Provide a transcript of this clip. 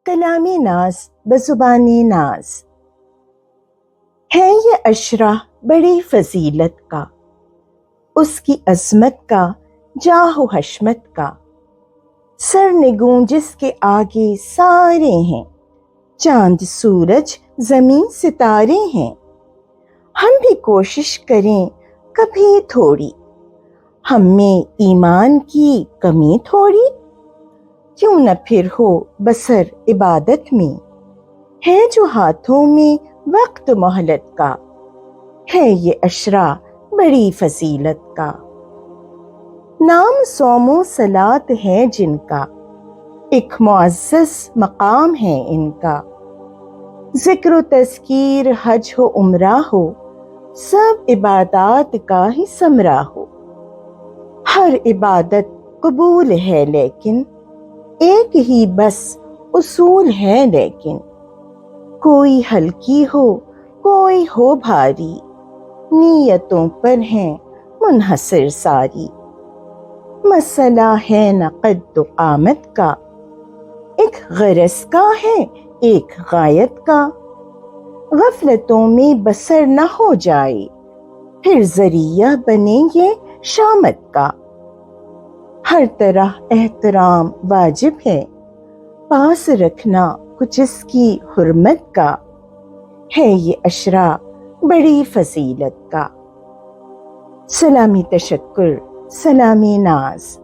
کلامی ناز بزبانی ناز ہے یہ اشرہ بڑی فضیلت کا، اس کی عظمت کا جاہ و حشمت کا، سر نگوں جس کے آگے سارے ہیں، چاند سورج زمین ستارے ہیں۔ ہم بھی کوشش کریں کبھی تھوڑی، ہم میں ایمان کی کمی تھوڑی، کیوں نہ پھر ہو بسر عبادت میں، ہے جو ہاتھوں میں وقت مہلت کا، ہے یہ اشرہ بڑی فضیلت کا۔ نام صوم و صلات ہے جن کا، ایک معزز مقام ہے ان کا، ذکر و تذکیر حج ہو عمرہ ہو، سب عبادات کا ہی ثمرہ ہو۔ ہر عبادت قبول ہے لیکن ایک ہی بس اصول ہے، لیکن کوئی ہلکی ہو کوئی ہو بھاری، نیتوں پر ہیں منحصر ساری۔ مسئلہ ہے نہ قد و قامت کا، ایک غرض کا ہے ایک غایت کا، غفلتوں میں بسر نہ ہو جائے، پھر ذریعہ بنے یہ شامت کا۔ ہر طرح احترام واجب ہے، پاس رکھنا کچھ اس کی حرمت کا، ہے یہ اشرہ بڑی فضیلت کا۔ سلامی تشکر، سلامی ناز۔